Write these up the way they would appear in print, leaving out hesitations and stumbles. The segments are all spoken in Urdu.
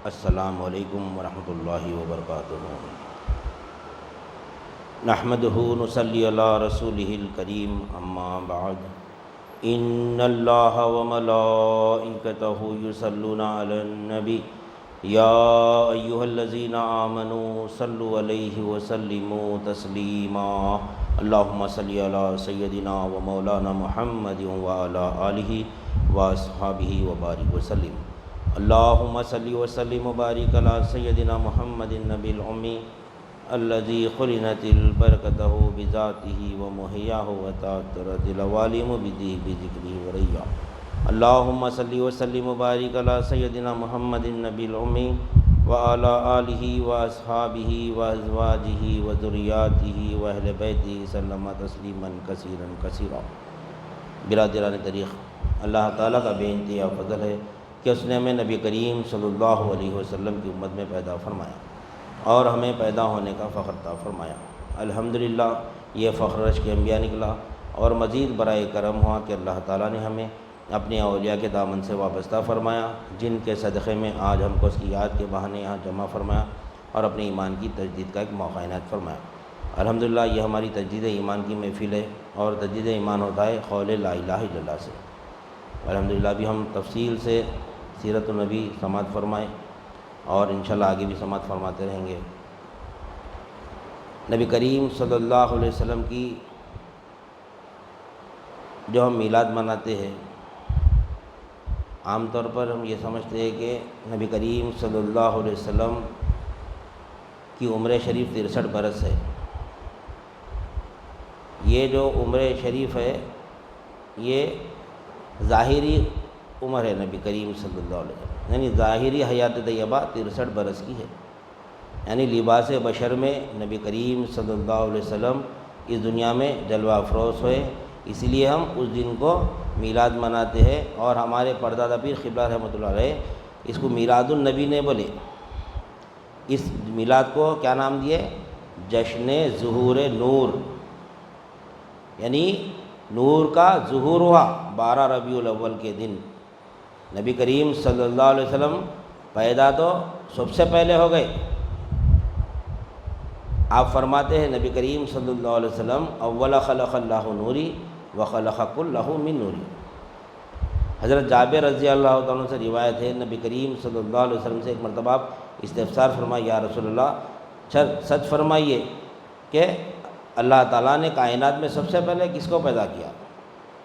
السلام علیکم ورحمۃ اللہ وبرکاتہ۔ نحمدہ نصلی علی رسولہ الکریم، اما بعد، ان اللہ وملائکتہ یصلون علی النبی یا ایھا الذین آمنوا صلوا علیہ وسلموا تسلیما۔ اللہم صلی علی سیدنا و مولانا محمد وعلی آلہ واصحابہ وبارک وسلم۔ اللہم صلی وسلم وبارک علی سیدنا محمد النبی الامی الذی قرنت البرکتہ بذاتہ ومحیاہ وتعطرت العوالم بذکرہ وریا۔ اللہم صلی وسلم وبارک علی سیدنا محمد النبی الامی وعلی آلہ واصحابہ وازواجہ وذریاتہ واہل بیتہ سلم تسلیما کثیرا کثیرا۔ برادران طریق، اللہ تعالیٰ کا بے انتہا فضل ہے کہ اس نے ہمیں نبی کریم صلی اللہ علیہ وسلم کی امت میں پیدا فرمایا اور ہمیں پیدا ہونے کا فخر عطا فرمایا۔ الحمدللہ یہ فخر رش کے انبیاء نکلا، اور مزید برائے کرم ہوا کہ اللہ تعالیٰ نے ہمیں اپنے اولیاء کے دامن سے وابستہ فرمایا، جن کے صدقے میں آج ہم کو اس کی یاد کے بہانے یہاں جمع فرمایا اور اپنے ایمان کی تجدید کا ایک موقع عنایت فرمایا۔ الحمدللہ یہ ہماری تجدید ایمان کی محفل ہے، اور تجدید ایمان ہوتا ہے قول لا الہ الا اللہ سے۔ الحمدللہ ابھی ہم تفصیل سے سیرت النبی سماعت فرمائے، اور انشاءاللہ آگے بھی سماعت فرماتے رہیں گے۔ نبی کریم صلی اللہ علیہ وسلم کی جو ہم میلاد مناتے ہیں، عام طور پر ہم یہ سمجھتے ہیں کہ نبی کریم صلی اللہ علیہ وسلم کی عمر شریف 63 برس ہے۔ یہ جو عمر شریف ہے یہ ظاہری عمر ہے نبی کریم صلی اللہ علیہ وسلم، یعنی ظاہری حیات طیبہ 63 برس کی ہے، یعنی لباس بشر میں نبی کریم صلی اللہ علیہ وسلم اس دنیا میں جلوہ افروز ہوئے، اسی لیے ہم اس دن کو میلاد مناتے ہیں، اور ہمارے پردادا پیر قبلہ رحمۃ اللہ علیہ اس کو میلاد النبی نے بولے۔ اس میلاد کو کیا نام دیے؟ جشن ظہور نور، یعنی نور کا ظہور ہوا 12 ربیع الاول کے دن۔ نبی کریم صلی اللہ علیہ وسلم پیدا تو سب سے پہلے ہو گئے۔ آپ فرماتے ہیں نبی کریم صلی اللہ علیہ وسلم اول خلق اللہ نوری وخلق کلہ من نوری۔ حضرت جابر رضی اللہ تعالیٰ سے روایت ہے، نبی کریم صلی اللہ علیہ وسلم سے ایک مرتبہ آپ استفسار فرمائے، یا رسول اللہ سچ فرمائیے کہ اللہ تعالیٰ نے کائنات میں سب سے پہلے کس کو پیدا کیا؟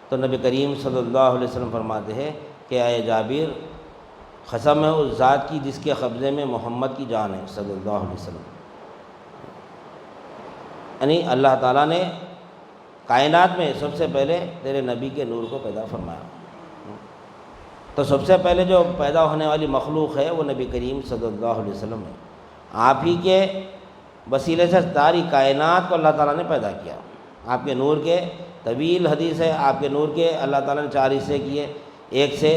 تو نبی کریم صلی اللہ علیہ وسلم فرماتے ہیں کہ اے جابر، قسم ہے اس ذات کی جس کے قبضے میں محمد کی جان ہے صلی اللہ علیہ وسلم، یعنی اللہ تعالیٰ نے کائنات میں سب سے پہلے تیرے نبی کے نور کو پیدا فرمایا۔ تو سب سے پہلے جو پیدا ہونے والی مخلوق ہے وہ نبی کریم صلی اللہ علیہ وسلم ہے۔ آپ ہی کے وسیلے سے ساری کائنات کو اللہ تعالیٰ نے پیدا کیا۔ آپ کے نور کے طویل حدیث ہے، آپ کے نور کے اللہ تعالیٰ نے 4 حصے کیے، ایک سے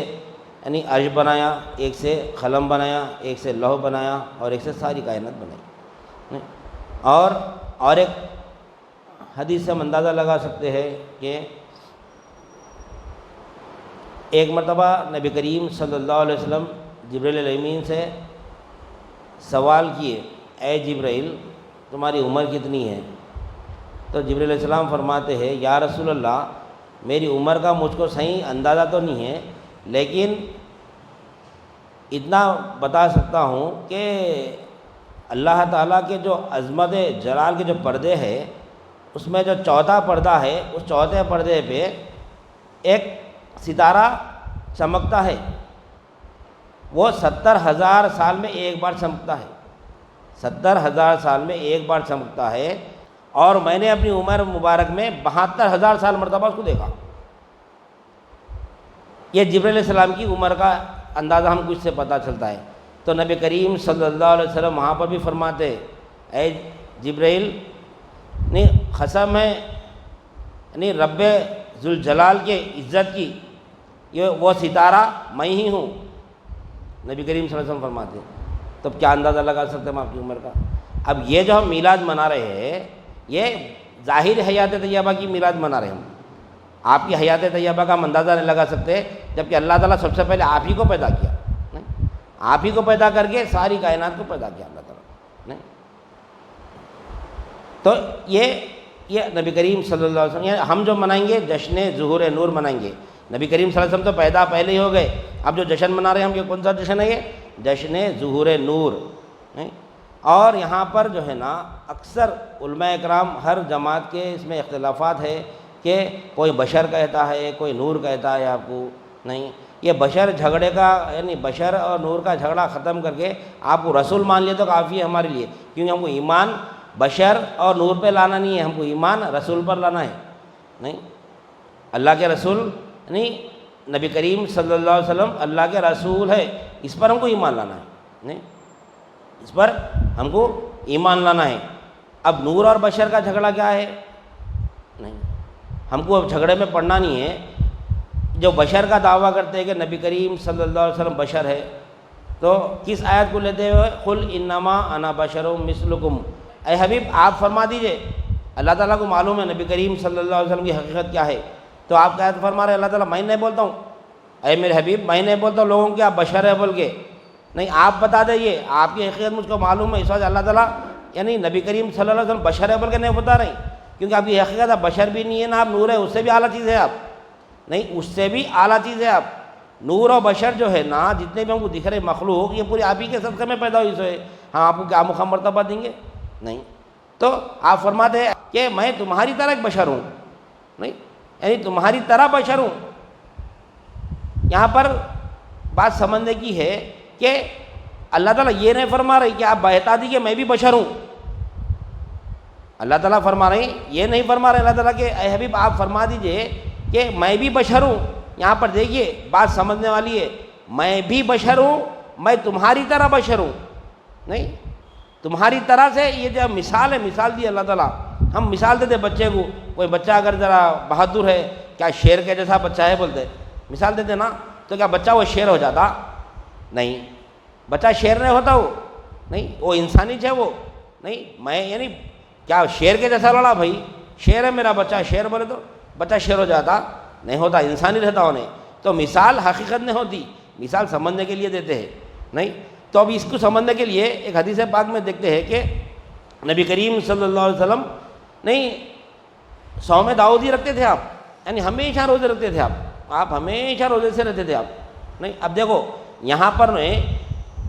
یعنی عرش بنایا، ایک سے قلم بنایا، ایک سے لوح بنایا، اور ایک سے ساری کائنات بنائی۔ اور ایک حدیث سے ہم اندازہ لگا سکتے ہیں کہ ایک مرتبہ نبی کریم صلی اللہ علیہ وسلم جبریل امین سے سوال کیے، اے جبریل تمہاری عمر کتنی ہے؟ تو جبریل علیہ السلام فرماتے ہیں، یا رسول اللہ میری عمر کا مجھ کو صحیح اندازہ تو نہیں ہے، لیکن اتنا بتا سکتا ہوں کہ اللہ تعالیٰ کے جو عظمت جلال کے جو پردے ہیں، اس میں جو چوتھا پردہ ہے، اس چوتھے پردے پہ ایک ستارہ چمکتا ہے، وہ 70,000 سال میں ایک بار چمکتا ہے، 70,000 سال میں ایک بار چمکتا ہے، اور میں نے اپنی عمر مبارک میں 72,000 سال مرتبہ اس کو دیکھا۔ یہ جبریل علیہ السلام کی عمر کا اندازہ ہم کو اس سے پتہ چلتا ہے۔ تو نبی کریم صلی اللہ علیہ وسلم وہاں پر بھی فرماتے، اے جبریل قسم ہے یعنی رب ذوالجلال کے عزت کی، یہ وہ ستارہ میں ہی ہوں۔ نبی کریم صلی اللہ علیہ وسلم فرماتے، تو کیا اندازہ لگا سکتے ہیں ہم آپ کی عمر کا؟ اب یہ جو ہم میلاد منا رہے ہیں، یہ ظاہر حیات طیبہ کی میلاد منا رہے ہیں ہم۔ آپ کی حیات طیبہ کا ہم اندازہ نہیں لگا سکتے، جبکہ اللہ تعالیٰ سب سے پہلے آپ ہی کو پیدا کیا۔ آپ ہی کو پیدا کر کے ساری کائنات کو پیدا کیا اللہ تعالیٰ نے. تو یہ نبی کریم صلی اللہ علیہ وسلم، یعنی ہم جو منائیں گے جشن ظہور نور منائیں گے. نبی کریم صلی اللہ علیہ وسلم تو پیدا پہلے ہی ہو گئے. اب جو جشن منا رہے ہیں ہم، یہ کون سا جشن ہے؟ یہ جشن ظہور نور. اور یہاں پر جو ہے نا اکثر علماء اکرام ہر جماعت کے اس میں اختلافات ہے کہ کوئی بشر کہتا ہے، کوئی نور کہتا ہے. آپ کو نہیں، یہ بشر جھگڑے کا، یعنی بشر اور نور کا جھگڑا ختم کر کے آپ کو رسول مان لیے تو کافی ہے ہمارے لیے، کیونکہ ہم کو ایمان بشر اور نور پہ لانا نہیں ہے، ہم کو ایمان رسول پر لانا ہے. نہیں، اللہ کے رسول، نہیں نبی کریم صلی اللہ علیہ وسلم اللہ کے رسول ہے، اس پر ہم کو ایمان لانا ہے. نہیں، اس پر ہم کو ایمان لانا ہے. اب نور اور بشر کا جھگڑا کیا ہے؟ نہیں، ہم کو اب جھگڑے میں پڑنا نہیں ہے. جو بشر کا دعویٰ کرتے ہیں کہ نبی کریم صلی اللہ علیہ وسلم بشر ہے، تو کس آیت کو لیتے ہوئے؟ قل انما انا بشر مثلکم. اے حبیب آپ فرما دیجئے، اللہ تعالیٰ کو معلوم ہے نبی کریم صلی اللہ علیہ وسلم کی حقیقت کیا ہے. تو آپ کیا فرما رہے ہیں؟ اللہ تعالیٰ میں نہیں بولتا ہوں، اے میرے حبیب میں نہیں بولتا ہوں لوگوں کہ آپ بشر ہے بول کے. نہیں، آپ بتا دیں، آپ کی حقیقت مجھ کو معلوم ہے. اس وجہ اللہ تعالیٰ یعنی نبی کریم صلی اللہ علیہ وسلم بشر ہے بول کے نہیں بتا رہے، کیونکہ آپ کی حقیقت آپ بشر بھی نہیں ہے نا آپ نور ہے، اس سے بھی اعلیٰ چیز ہے آپ. نہیں، اس سے بھی اعلیٰ چیز ہے آپ. نور اور بشر جو ہے نا، جتنے بھی ہم کو دکھ رہے مخلوق، یہ پوری آپ ہی کے صدقے میں پیدا ہوئی سوئے. ہاں، آپ کو کیا مقام مرتبہ دیں گے؟ نہیں. تو آپ فرماتے ہیں کہ میں تمہاری طرح ایک بشر ہوں. نہیں، یعنی تمہاری طرح بشر ہوں. یہاں پر بات سمجھنے کی ہے کہ اللہ تعالیٰ یہ نہیں فرما رہی کہ آپ بتا دیجیے میں بھی بشر ہوں. اللہ تعالیٰ فرما رہے ہیں، یہ نہیں فرما رہے اللہ تعالیٰ کہ اے حبیب آپ فرما دیجئے کہ میں بھی بشر ہوں. یہاں پر دیکھیے بات سمجھنے والی ہے، میں بھی بشر ہوں، میں تمہاری طرح بشر ہوں. نہیں، تمہاری طرح سے یہ جو مثال ہے، مثال دی اللہ تعالیٰ. ہم مثال دیتے بچے کو، کوئی بچہ اگر ذرا بہادر ہے، کیا شیر کے جیسا بچہ ہے بولتے، مثال دیتے نا، تو کیا بچہ وہ شیر ہو جاتا؟ نہیں، بچہ شیر نہیں ہوتا وہ. نہیں، وہ انسانی ہے وہ. نہیں، میں یعنی کیا شیر کے جیسا لڑا بھائی، شیر ہے میرا بچہ، شیر بولے تو بچہ شیر ہو جاتا؟ نہیں ہوتا، انسانی رہتا انہیں. تو مثال حقیقت نہیں ہوتی، مثال سمجھنے کے لیے دیتے ہیں. نہیں، تو اب اس کو سمجھنے کے لیے ایک حدیث پاک میں دیکھتے ہیں کہ نبی کریم صلی اللہ علیہ وسلم نہیں صوم داؤدی رکھتے تھے آپ، یعنی ہمیشہ روزے رکھتے تھے آپ ہمیشہ روزے سے رہتے تھے آپ. نہیں، اب دیکھو یہاں پر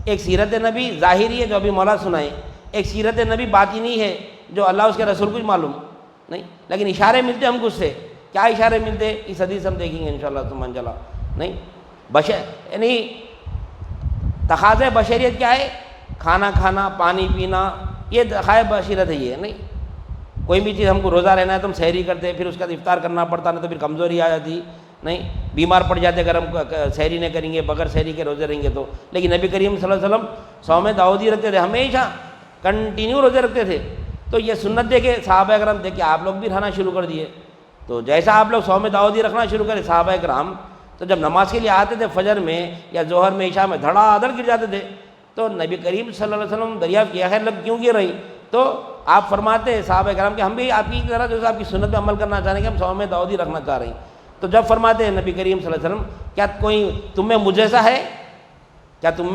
ایک سیرت نبی ظاہری ہے جو ابھی مولا سنائے، ایک سیرت نبی باطنی ہے جو اللہ اس کے رسول کو معلوم. نہیں، لیکن اشارے ملتے ہم کو اس سے. کیا اشارے ملتے؟ اس حدیث ہم دیکھیں گے انشاءاللہ ثم انشاءاللہ. نہیں، بشر یعنی تقاضۂ بشریت کیا ہے؟ کھانا کھانا، پانی پینا، یہ تقاضۂ بشریت ہے یہ. نہیں، کوئی بھی چیز ہم کو روزہ رہنا ہے تو ہم سحری کرتے، پھر اس کا افطار کرنا پڑتا، نہیں تو پھر کمزوری آ جاتی. نہیں، بیمار پڑ جاتے اگر ہم سحری نہیں کریں گے، بغیر سحری کے روزے رہیں گے تو. لیکن نبی کریم صلی اللہ علیہ وسلم صوم داؤدی رکھتے تھے، ہمیشہ کنٹینیو روزے رکھتے تھے. تو یہ سنت دیکھے صحابہ کرام دیکھ کے آپ لوگ بھی رہنا شروع کر دیے. تو جیسا آپ لوگ صوم داؤدی رکھنا شروع کرے صحابہ کرام، تو جب نماز کے لیے آتے تھے فجر میں یا ظہر میں عشاء میں دھڑا دھڑ گر جاتے تھے. تو نبی کریم صلی اللہ علیہ وسلم دریافت کیا ہے لگ کیوں گر رہی؟ تو آپ فرماتے ہیں صحابہ کرام کہ ہم بھی آپ کی طرح جو آپ کی سنت پہ عمل کرنا چاہ رہے ہیں کہ ہم صوم داؤدی رکھنا چاہ رہے ہیں. تو جب فرماتے ہیں نبی کریم صلی اللہ علیہ وسلم کیا کوئی تم میں مجھ جیسا ہے؟ کیا تم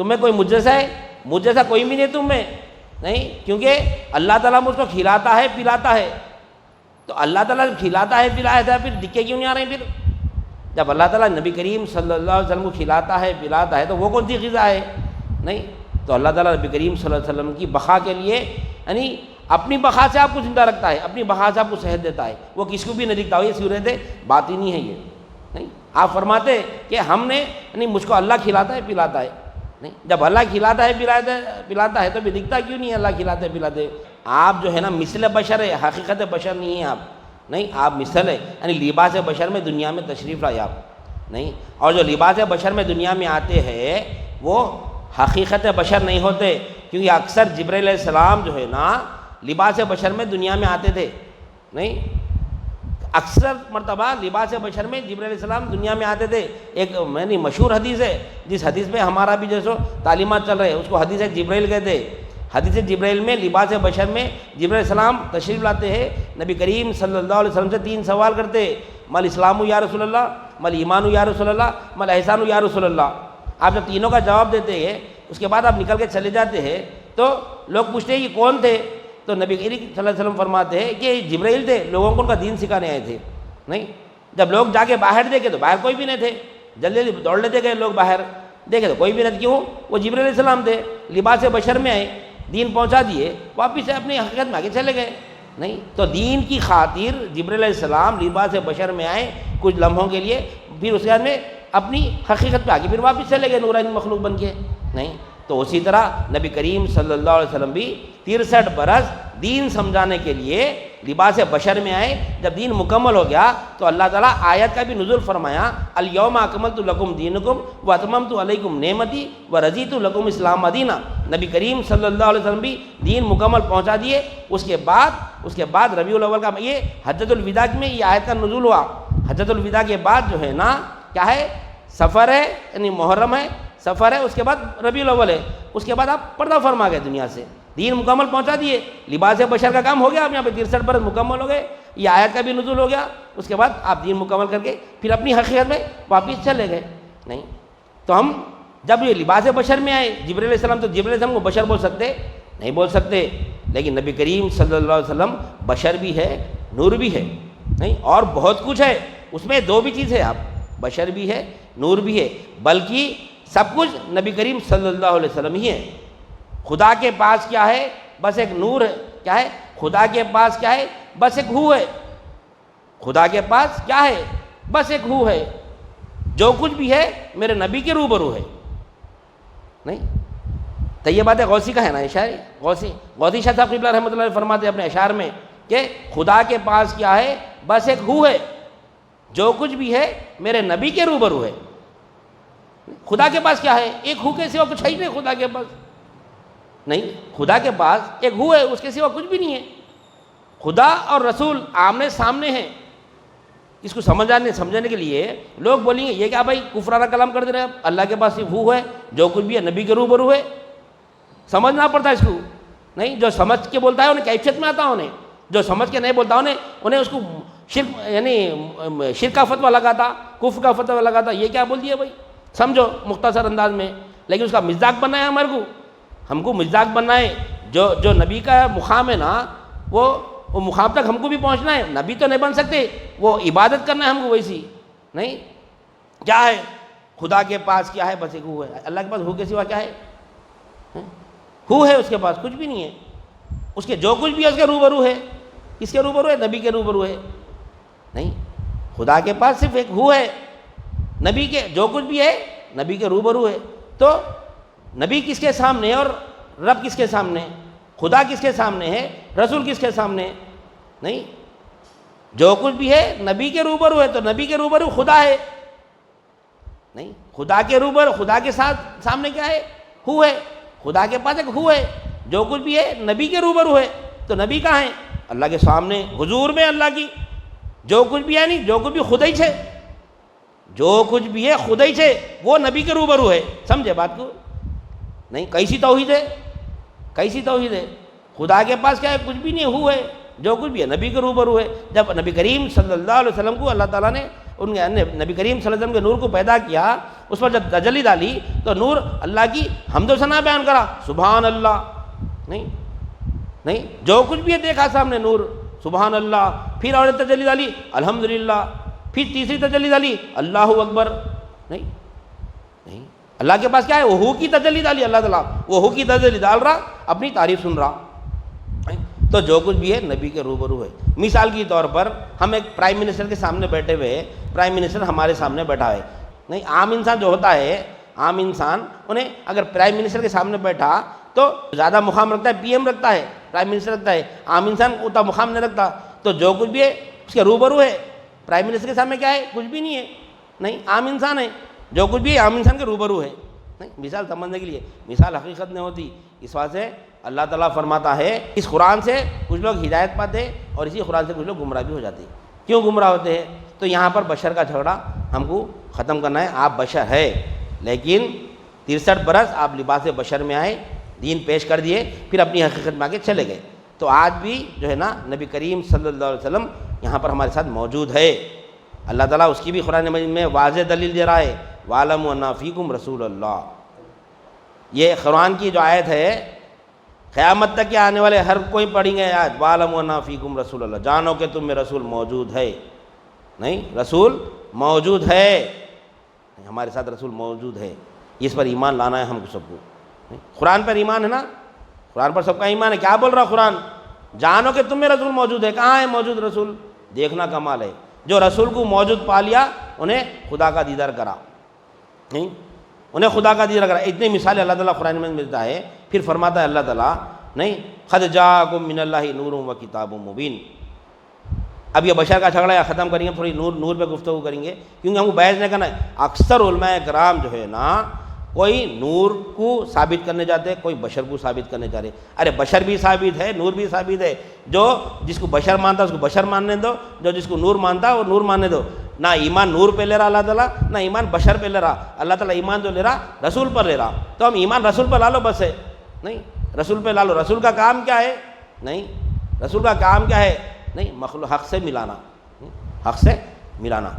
میں کوئی مجھ جیسا ہے؟ مجھ جیسا کوئی بھی نہیں تم میں. نہیں، کیونکہ اللہ تعالیٰ مجھ کو کھلاتا ہے پلاتا ہے. تو اللہ تعالیٰ جب کھلاتا ہے پلاتا ہے پھر دکھے کیوں نہیں آ رہے ہیں؟ پھر جب اللہ تعالیٰ نبی کریم صلی اللہ علیہ وسلم کو کھلاتا ہے پلاتا ہے تو وہ کون سی غذا ہے؟ نہیں، تو اللہ تعالیٰ نبی کریم صلی اللہ علیہ وسلم کی بقا کے لیے یعنی اپنی بقا سے آپ کو زندہ رکھتا ہے، اپنی بقا سے آپ کو صحت دیتا ہے. وہ کس کو بھی نہیں دکھتا ہو، یہ صورت باطنی ہے یہ. نہیں، آپ فرماتے کہ ہم نے یعنی مجھ کو اللہ کھلاتا ہے پلاتا ہے. نہیں، جب اللہ کھلاتا ہے پلاتا ہے تو بھی دکھتا کیوں نہیں ہے اللہ کھلاتے پلاتے؟ آپ جو ہے نا مثل بشر ہے، حقیقت بشر نہیں ہے آپ. نہیں، آپ مثل ہے، یعنی لباس بشر میں دنیا میں تشریف لائے آپ. نہیں، اور جو لباس بشر میں دنیا میں آتے ہیں وہ حقیقت بشر نہیں ہوتے، کیونکہ اکثر جبرائیل علیہ السلام جو ہے نا لباس بشر میں دنیا میں آتے تھے. نہیں، اکثر مرتبہ لباس بشر میں جبرائیل علیہ السلام دنیا میں آتے تھے. ایک یعنی مشہور حدیث ہے جس حدیث میں ہمارا بھی جیسو تعلیمات چل رہے ہیں، اس کو حدیث جبرائیل کہتے ہیں. حدیث جبرائیل میں لباس بشر میں جبرائیل علیہ السلام تشریف لاتے ہیں، نبی کریم صلی اللہ علیہ وسلم سے 3 سوال کرتے، مل اسلام یا رسول اللہ، مل ایمان یا رسول اللہ، مل احسان یا رسول اللہ. آپ جب تینوں کا جواب دیتے ہیں اس کے بعد آپ نکل کے چلے جاتے ہیں تو لوگ پوچھتے ہیں کہ کون تھے؟ تو نبی کریم صلی اللہ علیہ وسلم فرماتے ہیں کہ جبرائیل تھے، لوگوں کو ان کا دین سکھانے آئے تھے۔ نہیں، جب لوگ جا کے باہر دیکھے تو باہر کوئی بھی نہیں تھے، جلدی جلدی دوڑ لیتے گئے لوگ، باہر دیکھے تو کوئی بھی نہیں۔ کیوں؟ وہ جبرائیل علیہ السلام تھے، لباس بشر میں آئے، دین پہنچا دیے، واپس سے اپنی حقیقت میں آگے چلے گئے۔ نہیں تو دین کی خاطر جبرائیل علیہ السلام لباس بشر میں آئے کچھ لمحوں کے لیے، پھر اس کے بعد میں اپنی حقیقت پہ آگے پھر واپس چلے گئے نورانی مخلوق بن کے۔ نہیں تو اسی طرح نبی کریم صلی اللہ علیہ وسلم بھی 63 برس دین سمجھانے کے لیے لباس بشر میں آئے۔ جب دین مکمل ہو گیا تو اللہ تعالیٰ آیت کا بھی نزول فرمایا، الیوم اکملت لکم دینکم واتممت علیکم نعمتی ورضیت لکم اسلام دینہ۔ نبی کریم صلی اللہ علیہ وسلم بھی دین مکمل پہنچا دیے۔ اس کے بعد ربیع الاول کا یہ حجۃ الوداع میں یہ آیت کا نزول ہوا۔ حجۃ الوداع کے بعد جو ہے نا کیا ہے؟ سفر ہے، یعنی محرم ہے، سفر ہے، اس کے بعد ربیع الاول ہے، اس کے بعد آپ پردہ فرما گئے دنیا سے، دین مکمل پہنچا دیے، لباس بشر کا کام ہو گیا، آپ یہاں پہ 63 برس مکمل ہو گئے، یہ آیت کا بھی نزول ہو گیا۔ اس کے بعد آپ دین مکمل کر کے پھر اپنی حقیقت میں واپس چلے گئے۔ نہیں تو ہم جب یہ لباس بشر میں آئے جبرائیل علیہ السلام، تو جبرائیل علیہ السلام کو بشر بول سکتے نہیں بول سکتے، لیکن نبی کریم صلی اللہ علیہ وسلم بشر بھی ہے، نور بھی ہے، نہیں اور بہت کچھ ہے اس میں، دو بھی چیز ہے، آپ بشر بھی ہے، نور بھی ہے، بلکہ سب کچھ نبی کریم صلی اللہ علیہ وسلم ہی ہے۔ خدا کے پاس کیا ہے؟ بس ایک نور ہے۔ کیا ہے؟ خدا کے پاس کیا ہے؟ بس ایک ہو ہے۔ خدا کے پاس کیا ہے؟ بس ایک ہو ہے۔ جو کچھ بھی ہے میرے نبی کے روبرو ہے۔ نہیں تو یہ بات ہے غوثی کا ہے نا، اشعار غوثی شاہ صاحب قبلہ رحمۃ اللہ علیہ فرماتے ہیں اپنے اشعار میں کہ خدا کے پاس کیا ہے؟ بس ایک ہو ہے، جو کچھ بھی ہے میرے نبی کے روبرو ہے۔ خدا کے پاس کیا ہے؟ ایک ہو کے سوا کچھ ہے ہی نہیں خدا کے پاس۔ نہیں، خدا کے پاس ایک ہو ہے، اس کے سوا کچھ بھی نہیں ہے۔ خدا اور رسول آمنے سامنے ہیں۔ اس کو سمجھانے کے لیے لوگ بولیں گے یہ کیا بھائی کفرانہ کلام کر دے رہے ہیں، اللہ کے پاس صرف ہو ہے، جو کچھ بھی ہے نبی کے روبرو ہے۔ سمجھنا پڑتا ہے اس کو۔ نہیں جو سمجھ کے بولتا ہے انہیں کیفیت میں آتا، انہیں جو سمجھ کے نہیں بولتا انہیں اس کو شرک، یعنی شرک کا فتویٰ لگاتا، کفر کا فتویٰ لگاتا، یہ کیا بول دیا بھائی، سمجھو مختصر انداز میں۔ لیکن اس کا مزاق بننا ہے ہمارے کو، ہم کو مزاق بننا ہے۔ جو نبی کا مقام ہے نا وہ مقام تک ہم کو بھی پہنچنا ہے۔ نبی تو نہیں بن سکتے، وہ عبادت کرنا ہے ہم کو ویسی۔ نہیں کیا ہے؟ خدا کے پاس کیا ہے؟ بس ایک ہو ہے۔ اللہ کے پاس ہو کے سوا کیا ہے؟ ہو ہے، اس کے پاس کچھ بھی نہیں ہے۔ اس کے جو کچھ بھی ہے اس کے روبرو ہے۔ کس کے روبرو ہے؟ نبی کے روبرو ہے۔ نہیں خدا کے پاس صرف ایک ہو ہے، نبی کے جو کچھ بھی ہے نبی کے روبرو ہے۔ تو نبی کس کے سامنے ہے اور رب کس کے سامنے ہے؟ خدا کس کے سامنے ہے؟ رسول کس کے سامنے ہے؟ نہیں جو کچھ بھی ہے نبی کے روبرو ہے، تو نبی کے روبرو خدا ہے۔ نہیں خدا کے روبرو، خدا کے ساتھ سامنے کیا ہے؟ ہو ہے۔ خدا کے پاس ایک ہو ہے، جو کچھ بھی ہے نبی کے روبرو ہے، تو نبی کہاں ہے؟ اللہ کے سامنے، حضور میں اللہ کی جو کچھ بھی ہے، نہیں جو کچھ بھی خدا ہی ہے، جو کچھ بھی ہے خدا ہی ہے، وہ نبی کے روبرو ہے۔ سمجھے بات کو؟ نہیں کیسی توحید ہے، کیسی توحید ہے؟ خدا کے پاس کیا ہے؟ کچھ بھی نہیں، ہو ہے، جو کچھ بھی ہے نبی کے روبرو ہے۔ جب نبی کریم صلی اللہ علیہ وسلم کو اللہ تعالیٰ نے نبی کریم صلی اللہ علیہ وسلم کے نور کو پیدا کیا، اس پر جب تجلی ڈالی تو نور اللہ کی حمد و ثنا بیان کرا، سبحان اللہ۔ نہیں جو کچھ بھی ہے دیکھا سامنے نور، سبحان اللہ۔ پھر اور تجلی ڈالی الحمدللہ، پھر تیسری تجلی ڈالی اللہ اکبر۔ نہیں اللہ کے پاس کیا ہے؟ وہ ہو کی تجلی ڈالی اللہ تعالیٰ، وہ ہو کی تجلی ڈال رہا، اپنی تعریف سن رہا۔ تو جو کچھ بھی ہے نبی کے روبرو ہے۔ مثال کے طور پر ہم ایک پرائم منسٹر کے سامنے بیٹھے ہوئے، پرائم منسٹر ہمارے سامنے بیٹھا ہے۔ نہیں عام انسان جو ہوتا ہے، عام انسان انہیں اگر پرائم منسٹر کے سامنے بیٹھا تو زیادہ مقام رکھتا ہے، پی ایم رکھتا ہے، پرائم منسٹر رکھتا ہے، عام انسان اتنا مقام نہیں رکھتا۔ تو جو کچھ بھی ہے اس کے روبرو ہے۔ پرائم منسٹر کے سامنے کیا ہے؟ کچھ بھی نہیں ہے، نہیں عام انسان ہے، جو کچھ بھی ہے عام انسان کے روبرو ہے۔ نہیں مثال سمجھنے کے لیے، مثال حقیقت نہیں ہوتی۔ اس وجہ سے اللہ تعالیٰ فرماتا ہے اس قرآن سے کچھ لوگ ہدایت پاتے اور اسی قرآن سے کچھ لوگ گمراہ بھی ہو جاتے ہیں۔ کیوں گمراہ ہوتے ہیں؟ تو یہاں پر بشر کا جھگڑا ہم کو ختم کرنا ہے۔ آپ بشر ہے، لیکن 63 برس آپ لباس بشر میں آئے، دین پیش کر دیے، پھر اپنی حقیقت میں آگے چلے گئے۔ تو آج بھی جو ہے نا نبی کریم صلی اللہ علیہ وسلم یہاں پر ہمارے ساتھ موجود ہے۔ اللہ تعالیٰ اس کی بھی قرآن مجید میں واضح دلیل دے رہا ہے وَاعْلَمُوا أَنَّ فِيكُمْ رسول اللہ. یہ قرآن کی جو آیت ہے قیامت تک کے آنے والے ہر کوئی پڑھیں گے آیت وَاعْلَمُوا أَنَّ فِيكُمْ رسول اللہ. جانو کہ تم میں رسول موجود ہے. نہیں، رسول موجود ہے، ہمارے ساتھ رسول موجود ہے. اس پر ایمان لانا ہے ہم کو سب کو. قرآن پر ایمان ہے نا، قرآن پر سب کا ایمان ہے. کیا بول رہا قرآن؟ جانو کہ تم میں رسول موجود ہے. کہاں ہے موجود رسول؟ دیکھنا کمال ہے. جو رسول کو موجود پا لیا انہیں خدا کا دیدار کرا. نہیں، انہیں خدا کا دیدار کرا. اتنی مثالیں اللہ تعالیٰ قرآن میں ملتا ہے. پھر فرماتا ہے اللہ تعالیٰ نہیں قد جاءکم من اللہ نور و کتاب مبین. اب یہ بشر کا جھگڑا یا ختم کریں گے، تھوڑی نور پہ گفتگو کریں گے کیونکہ ہم کو بحث نہیں کرنا ہے. اکثر علماء کرام جو ہے نا کوئی نور کو ثابت کرنے جاتے ہیں، کوئی بشر کو ثابت کرنے جا رہے. ارے بشر بھی ثابت ہے، نور بھی ثابت ہے. جو جس کو بشر مانتا ہے اس کو بشر ماننے دو، جو جس کو نور مانتا ہے وہ نور ماننے دو. نہ ایمان نور پہ لے رہا اللہ تعالیٰ، نہ ایمان بشر پہ لے رہا. اللہ تعالیٰ ایمان جو لے رہا رسول پر لے رہا. تو ہم ایمان رسول پر لا لو بس ہے. نہیں، رسول پہ لا لو. رسول کا کام کیا ہے؟ نہیں، رسول کا کام کیا ہے؟ نہیں، مخلوق حق سے ملانا، حق سے ملانا.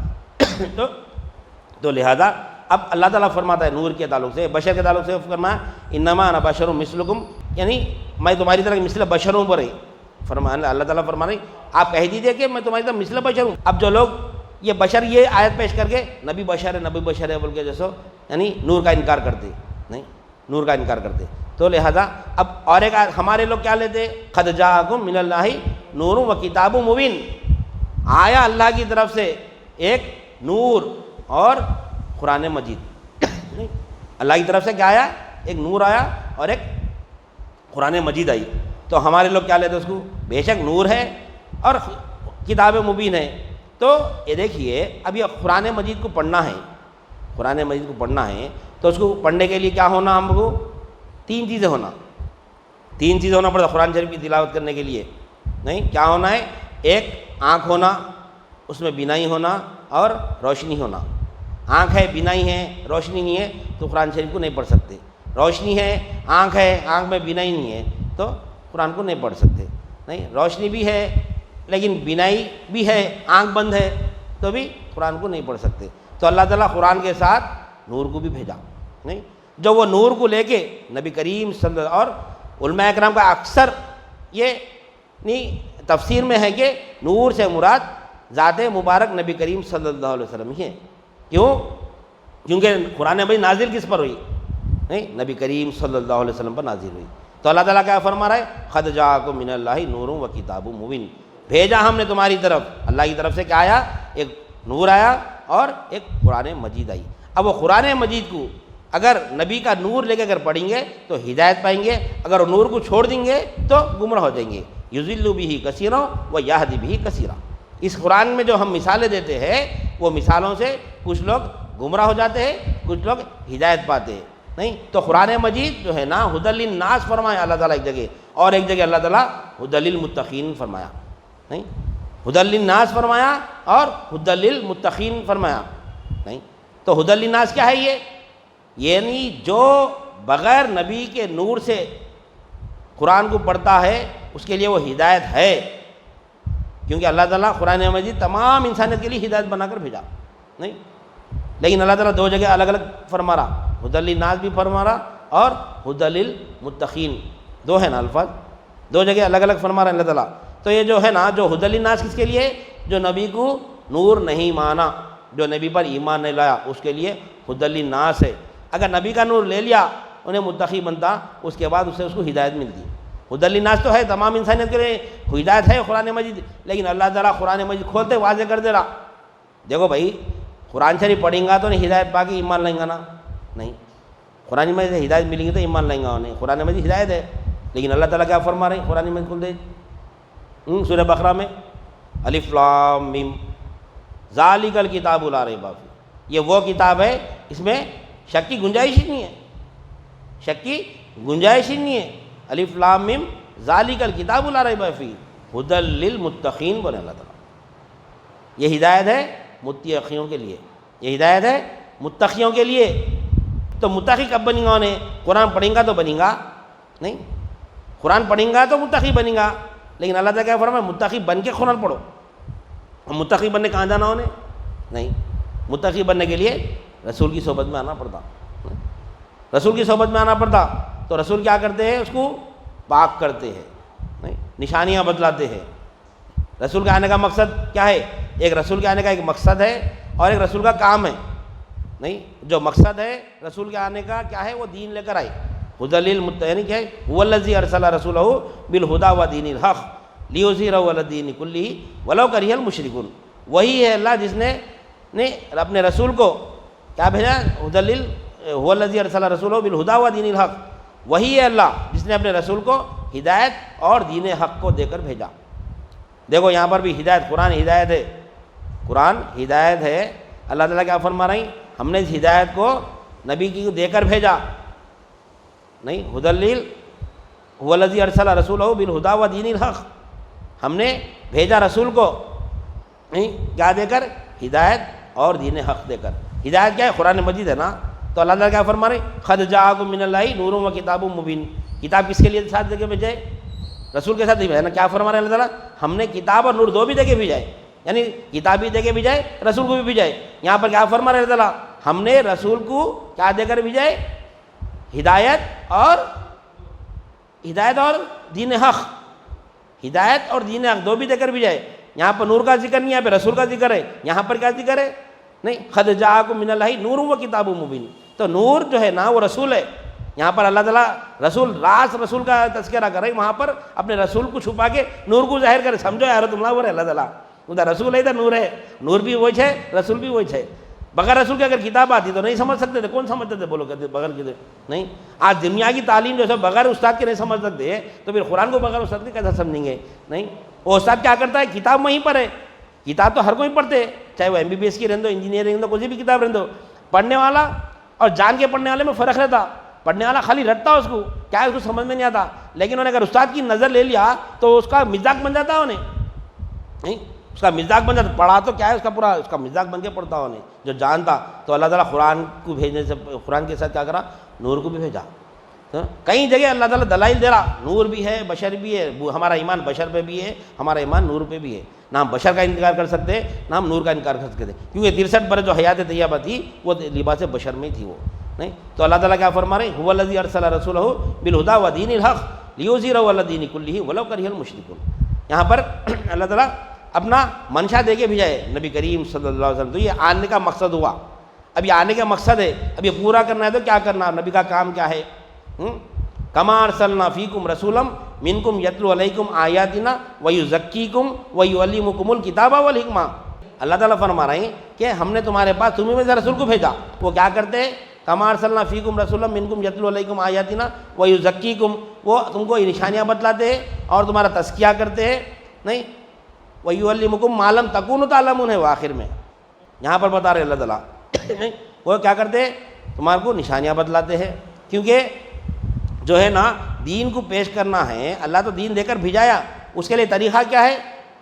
تو لہذا اب اللہ تعالیٰ فرماتا ہے نور کے تعلق سے، بشر کے تعلق سے فرمایا انما انا بشر مثلکم، یعنی میں تمہاری طرح مثل بشروں پر ہے. فرمایا اللہ تعالیٰ فرما رہے آپ کہہ دیجئے کہ میں تمہاری طرح مثل بشر ہوں. اب جو لوگ یہ بشر یہ آیت پیش کر کے نبی بشر ہے نبی بشر ہے بول کے جیسو یعنی نور کا انکار کرتے، نہیں نور کا انکار کرتے. تو لہذا اب اور ایک آیت ہمارے لوگ کیا لیتے قد جاءکم من اللہ نور و کتاب مبین. آیا اللہ کی طرف سے ایک نور اور قرآن مجید. اللہ کی طرف سے کیا آیا؟ ایک نور آیا اور ایک قرآن مجید آئی. تو ہمارے لوگ کیا لیتے اس کو؟ بے شک نور ہے اور کتاب مبین ہے. تو یہ دیکھیے اب یہ قرآن مجید کو پڑھنا ہے، قرآن مجید کو پڑھنا ہے تو اس کو پڑھنے کے لیے کیا ہونا؟ ہم کو تین چیزیں ہونا پڑتا قرآن شریف کی تلاوت کرنے کے لیے. نہیں، کیا ہونا ہے؟ ایک آنکھ ہونا، اس میں بینائی ہونا اور روشنی ہونا. آنکھ ہے بینائی ہے روشنی نہیں ہے تو قرآن شریف کو نہیں پڑھ سکتے. روشنی ہے آنکھ میں بینائی نہیں ہے تو قرآن کو نہیں پڑھ سکتے. نہیں، روشنی بھی ہے لیکن بینائی بھی ہے، آنکھ بند ہے تو بھی قرآن کو نہیں پڑھ سکتے. تو اللہ تعالیٰ قرآن کے ساتھ نور کو بھی بھیجا. نہیں، جو وہ نور کو لے کے نبی کریم صلی اللہ اور علماء کرام کا اکثر یہ نہیں تفسیر میں ہے کہ نور سے مراد ذات مبارک نبی کریم صلی اللہ علیہ وسلم ہی ہے. کیوں؟ کیونکہ قرآن مجید نازل کس پر ہوئی؟ نہیں، نبی کریم صلی اللہ علیہ وسلم پر نازل ہوئی. تو اللہ تعالیٰ کیا فرما رہا ہے؟ قد جاءکم من اللہ نور و کتاب مبین. بھیجا ہم نے تمہاری طرف، اللہ کی طرف سے کیا آیا؟ ایک نور آیا اور ایک قرآن مجید آئی. اب وہ قرآن مجید کو اگر نبی کا نور لے کے اگر پڑھیں گے تو ہدایت پائیں گے، اگر وہ نور کو چھوڑ دیں گے تو گمراہ ہو جائیں گے. یضل بہ کثیرا و یہدی بہ کثیرا. اس قرآن میں جو ہم مثالیں دیتے ہیں وہ مثالوں سے کچھ لوگ گمراہ ہو جاتے ہیں، کچھ لوگ ہدایت پاتے ہیں. نہیں، تو قرآن مجید جو ہے نا ھدی للناس فرمایا اللہ تعالیٰ ایک جگہ، اور ایک جگہ اللہ تعالیٰ ھدی للمتقین فرمایا. نہیں، ھدی للناس فرمایا اور ھدی للمتقین فرمایا. نہیں، تو ھدی للناس کیا ہے؟ یہ یعنی جو بغیر نبی کے نور سے قرآن کو پڑھتا ہے اس کے لیے وہ ہدایت ہے، کیونکہ اللہ تعالیٰ قرآن مجید تمام انسانیت کے لیے ہدایت بنا کر بھیجا. نہیں، لیکن اللہ تعالیٰ دو جگہ الگ الگ فرما رہا، ھدی للناس بھی فرما رہا اور ھدی للمتقین. دو ہے نا الفاظ، دو جگہ الگ الگ فرما رہا ہے اللہ تعالیٰ. تو یہ جو ہے نا جو ھدی للناس کس کے لیے؟ جو نبی کو نور نہیں مانا، جو نبی پر ایمان نہیں لایا، اس کے لیے ھدی للناس ہے. اگر نبی کا نور لے لیا انہیں متقی بنتا، اس کے بعد اس کو ہدایت ملتی. ھدی للناس تو ہے تمام انسانیت کے لیے ہدایت ہے قرآن مجید، لیکن اللہ تعالیٰ قرآن مجید کھولتے واضح کر دے رہا دیکھو بھائی قرآن شریف پڑھیں گا تو نہیں ہدایت پا کے ایمان لائیں گا نا. نہیں، قرآن مجید سے ہدایت ملیں گی تو ایمان لائیں گا انہیں. قرآن مجید ہدایت ہے، لیکن اللہ تعالیٰ کیا فرما رہے ہیں؟ قرآن مجید کھول دے سورہ بقرہ میں الف لام میم ذالک الکتاب لا ریب فیہ. یہ وہ کتاب ہے اس میں شک کی گنجائش ہی نہیں ہے، شک کی گنجائش ہی نہیں ہے. الف لام میم ذالک الکتاب لا ریب فیہ ھدی للمتقین بولے اللہ تعالیٰ. یہ ہدایت ہے متقیوں کے لیے، یہ ہدایت ہے متقیوں کے لیے. تو متقی کب بنیں گا؟ انہیں قرآن پڑھیں گا تو بنیں گا. نہیں، قرآن پڑھیں گا تو متقی بنیں گا، لیکن اللہ تعالیٰ کیا فرمایا؟ متقی بن کے قرآن پڑھو. متقی بننے کہاں جانا انہیں؟ نہیں، متقی بننے کے لیے رسول کی صحبت میں آنا پڑتا، رسول کی صحبت میں آنا پڑتا تو رسول کیا کرتے ہیں؟ اس کو پاک کرتے ہیں، نہیں نشانیاں بتلاتے ہیں۔ رسول کے آنے کا مقصد کیا ہے؟ ایک رسول کے آنے کا ایک مقصد ہے اور ایک رسول کا کام ہے، نہیں جو مقصد ہے رسول کے آنے کا کیا ہے؟ وہ دین لے کر آئے، ہدی للمتقین کیا ہے؟ هو الذی ارسل رسولہ بالہدی ودین الحق لیظہرہ علی الدین کلہ ولو کرہ المشرکون۔ وہی ہے اللہ جس نے اپنے رسول کو کیا بھیجا؟ هو الذی ارسل رسولہ بالہدی ودین الحق، وہی ہے اللہ جس نے اپنے رسول کو ہدایت اور دین حق کو دے کر بھیجا۔ دیکھو یہاں پر بھی ہدایت، قرآن ہدایت ہے، قرآن ہدایت ہے۔ اللہ تعالیٰ کیا فرما رہے ہیں؟ ہم نے اس ہدایت کو نبی کی دے کر بھیجا، نہیں هو الذی ارسل رسولہ بالہدی ودین الحق، ہم نے بھیجا رسول کو نہیں کیا دے کر؟ ہدایت اور دین حق دے کر۔ ہدایت کیا ہے؟ قرآن مجید ہے نا، تو اللہ تعالیٰ کیا فرما رہے ہیں؟ قد جاءکم من اللہ نور و کتاب مبین۔ کتاب کس کے لیے ساتھ دے کے بھیجے؟ رسول کے ساتھ ہی بھیجا نا۔ کیا فرما رہے ہیں اللہ تعالیٰ؟ ہم نے کتاب اور نور دو بھی دے کے بھیجائے، یعنی کتاب بھی دے کے بھیجائے، رسول کو بھی بھیجائے۔ یہاں پر کیا فرما رہے ہیں اللہ تعالیٰ؟ ہم نے رسول کو کیا دے کر بھیجائے؟ ہدایت اور دین حق، ہدایت اور دین حق دو بھی دے کر بھیجائے۔ یہاں پر نور کا ذکر نہیں، یہاں پہ رسول کا ذکر ہے۔ یہاں پر کیا ذکر ہے؟ نہیں قد جاءکم من اللہ نور و کتاب مبین، تو نور جو ہے نا وہ رسول ہے۔ یہاں پر اللہ تعالیٰ رسول کا تذکرہ کرے، وہاں پر اپنے رسول کو چھپا کے نور کو ظاہر کرے۔ سمجھو یار تم ہے اللہ تعالیٰ، ادھر رسول ہے ادھر نور ہے، نور بھی وہی ہے رسول بھی وہی ہے۔ بغیر رسول کے اگر کتاب آتی تو نہیں سمجھ سکتے تھے، کون سمجھتے تھے؟ بولو کہتے بغیر کتاب نہیں۔ آج دنیا کی تعلیم جو ہے بغیر استاد کے نہیں سمجھ سکتے، تو پھر قرآن کو بغیر استاد کے کیسا سمجھیں گے؟ نہیں، وہ استاد کیا کرتا ہے؟ کتاب وہیں پر ہے، کتاب تو ہر کوئی پڑھتے، چاہے وہ MBBS کی رہندو، انجینئرنگ رہندو، کوئی بھی کتاب رہندو، پڑھنے والا اور جان کے پڑھنے والے میں فرق رہتا۔ پڑھنے والا خالی رٹتا اس کو، کیا ہے اس کو سمجھ میں نہیں آتا، لیکن انہوں نے اگر استاد کی نظر لے لیا تو اس کا مزاج بن جاتا ہے انہیں، نہیں اس کا مزاج بن جاتا۔ پڑھا تو کیا ہے اس کا پورا، اس کا مزاج بن کے پڑھتا انہیں جو جانتا۔ تو اللہ تعالیٰ قرآن کو بھیجنے سے، قرآن کے ساتھ کیا کرا؟ نور کو بھی بھیجا۔ کئی جگہ اللہ تعالیٰ دلائل دے رہا، نور بھی ہے بشر بھی ہے، ہمارا ایمان بشر پہ بھی ہے، ہمارا ایمان نور پہ بھی ہے۔ نہ ہم بشر کا انکار کر سکتے، نہ ہم نور کا انکار کر سکتے، کیونکہ 63 برس جو حیات طیبہ تھی وہ لباس بشر میں تھی وہ، نہیں۔ تو اللہ تعالیٰ کیا فرما رہے ہیں؟ هو الذی ارسل رسولہ بالہدی ودین الحق لیظہرہ علی الدین کلہ ولو کرہ المشرکون۔ یہاں پر اللہ تعالیٰ اپنا منشا دے کے بھیجائے نبی کریم صلی اللہ علیہ وسلم۔ تو یہ آنے کا مقصد ہوا، اب یہ آنے کا مقصد ہے، اب یہ پورا کرنا ہے تو کیا کرنا؟ نبی کا کام کیا ہے؟ کما ارسلنا فیکم رسولا منکم یتلو علیکم آیاتنا ویزکیکم ویعلمکم الکتاب والحکمہ۔ اللہ تعالیٰ فرما رہے ہیں کہ ہم نے تمہارے پاس تمہیں میں سے رسول کو بھیجا، وہ کیا کرتے ہیں؟ کما ارسلنا فیکم رسولا منکم یتلو علیکم آیاتنا ویزکیکم، وہ تم کو نشانیاں بتلاتے ہیں اور تمہارا تزکیہ کرتے ہیں، نہیں ویعلمکم ما لم تکونوا تعلمون ہے وہ آخر میں یہاں پر بتا رہے اللہ تعالیٰ۔ وہ کیا کرتے ہیں؟ تمہارے کو نشانیاں بتلاتے ہیں، کیونکہ جو ہے نا دین کو پیش کرنا ہے، اللہ تو دین دے کر بھیجایا، اس کے لیے طریقہ کیا ہے؟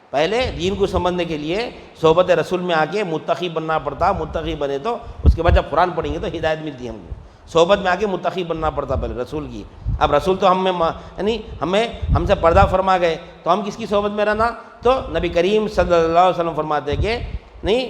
پہلے دین کو سمجھنے کے لیے صحبت رسول میں آ کے متقی بننا پڑتا، متقی بنے تو اس کے بعد جب قرآن پڑھیں گے تو ہدایت ملتی ہے ہم کو۔ صحبت میں آ کے متقی بننا پڑتا پہلے رسول کی۔ اب رسول تو یعنی ہم سے پردہ فرما گئے، تو ہم کس کی صحبت میں رہنا؟ تو نبی کریم صلی اللہ علیہ وسلم فرماتے کہ نہیں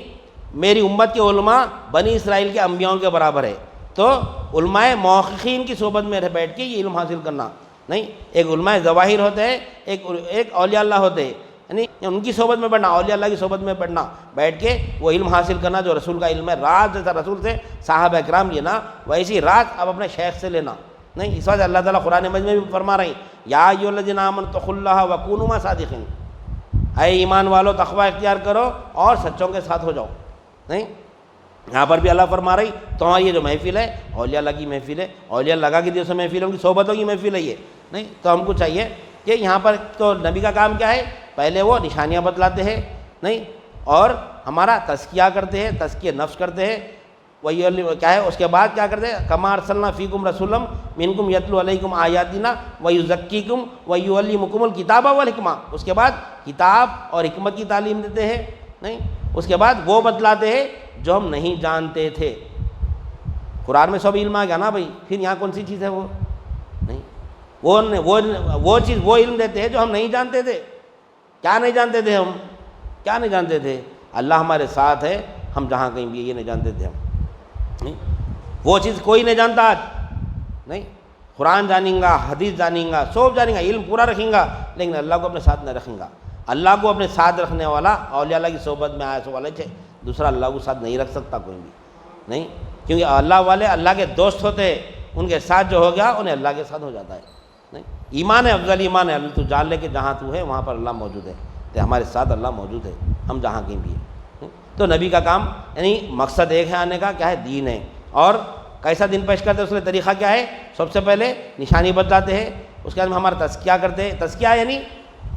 میری امت کے علماء بنی اسرائیل کے انبیاؤں کے برابر ہے، تو علماء محققین کی صحبت میں بیٹھ کے یہ علم حاصل کرنا، نہیں ایک علماء ظواہر ہوتے ہیں، ایک اولیاء اللہ ہوتے ہیں، یعنی ان کی صحبت میں بیٹھنا، اولیاء اللہ کی صحبت میں بیٹھنا، بیٹھ کے وہ علم حاصل کرنا جو رسول کا علم ہے۔ راز جیسا رسول سے صحابہ اکرام لینا، ویسی راز اب اپنے شیخ سے لینا، نہیں۔ اس وجہ اللہ تعالیٰ قرآن مجید میں بھی فرما رہے ہیں یا ایھا الذین آمنوا اتقوا اللہ وکونوا مع الصادقین، اے ایمان والو تقوی اختیار کرو اور سچوں کے ساتھ ہو جاؤ، نہیں۔ یہاں پر بھی اللہ فرما رہی تمہاری یہ جو محفل ہے اولیاء اللہ کی محفل ہے، اولیاء اللہ کی دل سے محفل ہے، ان کی صحبتوں کی محفل ہے یہ، نہیں۔ تو ہم کو چاہیے کہ یہاں پر تو نبی کا کام کیا ہے؟ پہلے وہ نشانیاں بتلاتے ہیں، نہیں، اور ہمارا تزکیہ کرتے ہیں، تزکیہ نفس کرتے ہیں، وہی کیا ہے اس کے بعد کیا کرتے ہیں؟ کما ارسلنا فیکم رسولا منکم یتلو علیکم آیاتنا ویزکیکم ویعلمکم الکتاب والحکمہ، اس کے بعد کتاب اور حکمت کی تعلیم دیتے ہیں، نہیں۔ اس کے بعد وہ بتلاتے ہیں جو ہم نہیں جانتے تھے۔ قرآن میں سب علم آ گیا نا بھائی، پھر یہاں کون سی چیز ہے وہ؟ نہیں، وہ چیز وہ علم دیتے ہیں جو ہم نہیں جانتے تھے۔ کیا نہیں جانتے تھے ہم؟ کیا نہیں جانتے تھے؟ اللہ ہمارے ساتھ ہے، ہم جہاں کہیں بھی یہ نہیں جانتے تھے ہم۔ نہیں، وہ چیز کوئی نہیں جانتا آج، نہیں، قرآن جانیں گا، حدیث جانیں گا، سب جانیں گا، علم پورا رکھیں گا، لیکن اللہ کو اپنے ساتھ نہیں رکھیں گا۔ اللہ کو اپنے ساتھ رکھنے والا اولیاء اللہ کی صحبت میں آیا سو والے تھے، دوسرا اللہ کو ساتھ نہیں رکھ سکتا کوئی بھی، نہیں، کیونکہ اللہ والے اللہ کے دوست ہوتے ہیں، ان کے ساتھ جو ہو گیا انہیں اللہ کے ساتھ ہو جاتا ہے، نہیں، ایمان ہے، افضل ایمان ہے، اللہ تو جان لے کہ جہاں تو ہے وہاں پر اللہ موجود ہے، تو ہمارے ساتھ اللہ موجود ہے، ہم جہاں کہیں بھی ہیں۔ تو نبی کا کام یعنی مقصد ایک ہے آنے کا، کیا ہے؟ دین ہے۔ اور کیسا دین پیش کرتے ہیں، اس کا طریقہ کیا ہے؟ سب سے پہلے نشانی بتلاتے ہیں، اس کے بعد ہمارا تزکیہ کرتے ہیں۔ تزکیہ یعنی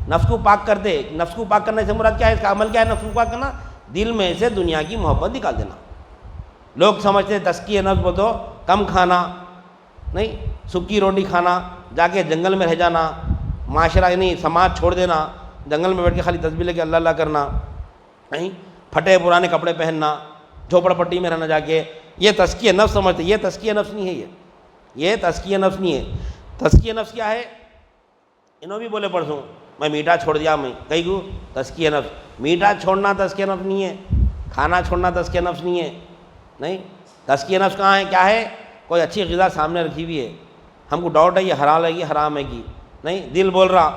نفس کو پاک کرتے ہیں۔ نفس کو پاک کرنے سے مراد کیا ہے؟ اس کا عمل کیا ہے نفس کو پاک کرنا؟ دل میں سے دنیا کی محبت نکال دینا۔ لوگ سمجھتے ہیں تزکیہ نفس بولے تو کم کھانا، نہیں، سکی روٹی کھانا، جا کے جنگل میں رہ جانا، معاشرہ یعنی سماج چھوڑ دینا، جنگل میں بیٹھ کے خالی تسبیح لے کے اللہ اللہ کرنا، نہیں، پھٹے پرانے کپڑے پہننا، جھوپڑ پٹی میں رہنا جا کے، یہ تزکیہ نفس سمجھتے۔ یہ تزکیہ نفس نہیں ہے، یہ تزکیہ نفس نہیں ہے۔ تزکیہ نفس کیا ہے؟ انہوں بھی بولے پرسوں میں میٹھا چھوڑ دیا، میں کئی کو تزکیہ نفس۔ میٹھا چھوڑنا تزکیہ نفس نہیں ہے، کھانا چھوڑنا تزکیہ نفس نہیں ہے، نہیں۔ تزکیہ نفس کہاں ہے؟ کیا ہے؟ کوئی اچھی غذا سامنے رکھی ہوئی ہے، ہم کو ڈاؤٹ ہے یہ حلال ہے کہ حرام ہے کہ نہیں، دل بول رہا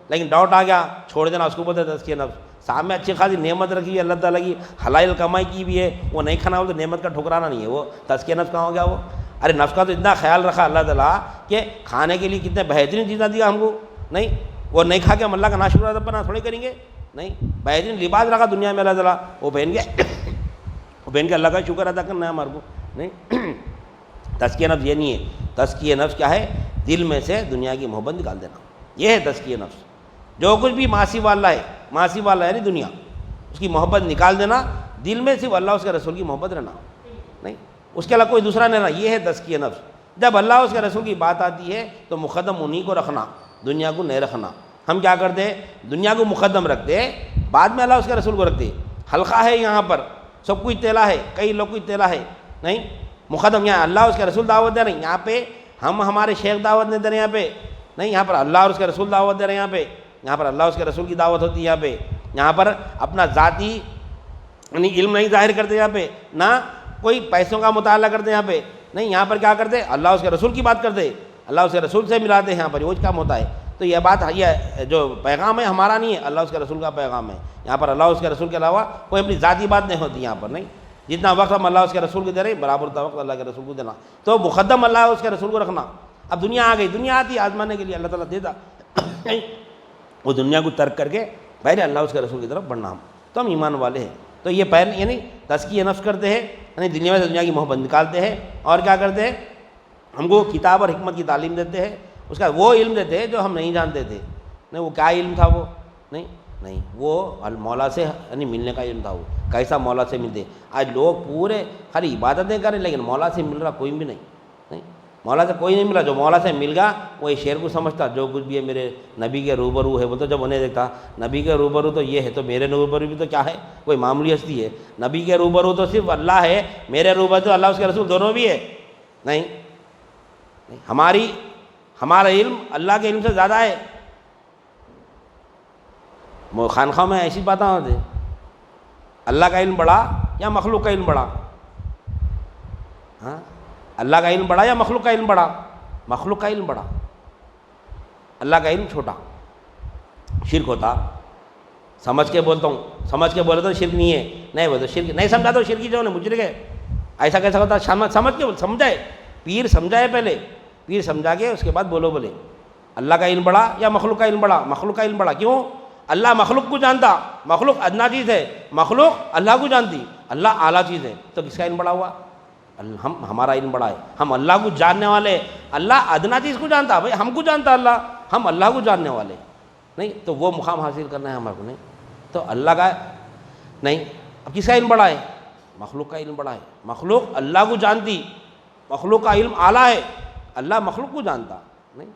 لیکن ڈاؤٹ آ گیا، چھوڑ دینا، اس کو بولتے ہیں تزکیہ نفس۔ سامنے اچھی خاصی نعمت رکھی ہوئی ہے اللہ تعالیٰ کی، حلال کمائی کی بھی ہے، وہ نہیں کھانا ہو تو نعمت کا ٹھکرانا نہیں ہے، وہ تزکیہ نفس کہاں ہو گیا وہ؟ ارے نفس کا تو اتنا خیال رکھا اللہ تعالیٰ کہ کھانے کے لیے کتنے بہترین چیزیں دیا ہم کو، نہیں، وہ نہیں کھا کے ہم اللہ کا ناشکر ادا بنا تھوڑے کریں گے، نہیں، بہترین لباس رکھا دنیا میں اللہ تعالیٰ، وہ پہن کے اللہ کا شکر ادا کرنا ہے ہمارے کو، نہیں۔ تزکیہ نفس یہ نہیں ہے۔ تزکیہ نفس کیا ہے؟ دل میں سے دنیا کی محبت نکال دینا، یہ ہے تزکیہ نفس۔ جو کچھ بھی معاصی والا ہے، معاصی والا ہے نہیں دنیا، اس کی محبت نکال دینا، دل میں صرف اللہ اس کے رسول کی محبت رہنا، نہیں، اس کے علاوہ کوئی دوسرا نہیں رہنا، یہ ہے تزکیہ نفس۔ جب اللہ اس کے رسول کی بات آتی ہے تو مقدم انہی کو رکھنا، دنیا کو نہیں رکھنا۔ ہم کیا کرتے ہیں؟ دنیا کو مقدم رکھتے ہیں، بعد میں اللہ اس کے رسول کو رکھتے ہیں۔ حلقہ ہے یہاں پر، سب کچھ تیلا ہے، کئی لوگ کچھ تیلا ہے، نہیں، مقدم یہاں اللہ اس کے رسول دعوت دے رہے ہیں، یہاں پہ ہم ہمارے شیخ دعوت نہیں دے رہے ہیں، یہاں پہ نہیں، یہاں پر اللہ اور اس کے رسول دعوت دے رہے ہیں، یہاں پر اللہ اس کے رسول کی دعوت ہوتی ہے، یہاں پر اپنا ذاتی یعنی علم نہیں ظاہر کرتے، یہاں پہ نہ کوئی پیسوں کا مطالعہ کرتے، یہاں پہ نہیں، یہاں پر کیا کرتے؟ اللہ اس کے رسول کی بات کرتے، اللہ اس کے رسول سے ملاتے ہیں، یہاں پر وہ کام ہوتا ہے۔ تو یہ بات، یہ جو پیغام ہے ہمارا نہیں ہے، اللہ اس کے رسول کا پیغام ہے۔ یہاں پر اللہ اس کے رسول کے علاوہ کوئی اپنی ذاتی بات نہیں ہوتی یہاں پر، نہیں، جتنا وقت ہم اللہ اس کے رسول کو دے رہے ہیں برابر اتنا وقت اللہ کے رسول کو دینا، تو مقدم اللہ اس کے رسول کو رکھنا۔ اب دنیا آ گئی، دنیا آتی ہے آزمانے کے لیے، اللہ تعالیٰ دیتا، وہ دنیا کو ترک کر کے پہلے اللہ اس کے رسول کی طرف بڑھنا، ہم تو ہم ایمان والے ہیں۔ تو یہ پہلے یعنی تزکیہ نفس کرتے ہیں، یعنی دنیا میں سے دنیا کی محبت نکالتے ہیں، اور کیا کرتے ہیں؟ ہم کو کتاب اور حکمت کی تعلیم دیتے ہیں، اس کا وہ علم دیتے ہیں جو ہم نہیں جانتے تھے، نہیں، وہ کیا علم تھا وہ؟ نہیں، وہ مولا سے یعنی ملنے کا علم تھا۔ وہ کیسا مولا سے ملتے؟ آج لوگ پورے خالی عبادتیں کریں لیکن مولا سے مل رہا کوئی بھی نہیں، مولا سے کوئی نہیں ملا۔ جو مولا سے مل گیا وہ اس شعر کو سمجھتا، جو کچھ بھی ہے میرے نبی کے روبرو ہے، بولتا جب انہیں دیکھتا نبی کے روبرو تو یہ ہے، تو میرے روبرو بھی تو کیا ہے؟ کوئی معمولی ہستی ہے، نبی کے روبرو تو صرف اللہ ہے، میرے روبرو تو اللہ اس کے رسول دونوں بھی ہے، نہیں، ہمارا علم اللہ کے علم سے زیادہ ہے۔ خانخواہ میں ایسی باتیں ہوتی، اللہ کا علم بڑا یا مخلوق کا علم بڑا؟ ہاں، اللہ کا علم بڑا یا مخلوق کا علم بڑا؟ مخلوق کا علم بڑا، اللہ کا علم چھوٹا۔ شرک ہوتا، سمجھ کے بولتا ہوں، سمجھ کے بولے تو شرک نہیں ہے، نہیں بولے تو شرک نہیں سمجھا تو شرکی جو ہے مجرم ہے۔ ایسا کیسا ہوتا؟ سمجھ کے سمجھائے، پیر سمجھائے، پہلے پیر سمجھا کے اس کے بعد بولے اللہ کا علم بڑا یا مخلوق کا علم بڑا؟ مخلوق کا علم بڑا۔ کیوں؟ اللہ مخلوق کو جانتا، مخلوق ادنا چیز ہے، مخلوق اللہ کو جانتی، اللہ اعلیٰ چیز ہے، تو کس کا علم بڑا ہوا؟ ہمارا علم بڑا ہے، ہم اللہ کو جاننے والے۔ اللہ ادنا چیز کو جانتا، بھائی ہم کو جانتا اللہ، ہم اللہ کو جاننے والے، نہیں، تو وہ مقام حاصل کرنا ہے ہمارے کو، نہیں، تو اللہ کا نہیں۔ اب کس کا علم بڑا ہے؟ مخلوق کا علم بڑا ہے۔ مخلوق اللہ کو جانتی، مخلوق کا علم اعلیٰ ہے، اللہ مخلوق کو جانتا، نہیں،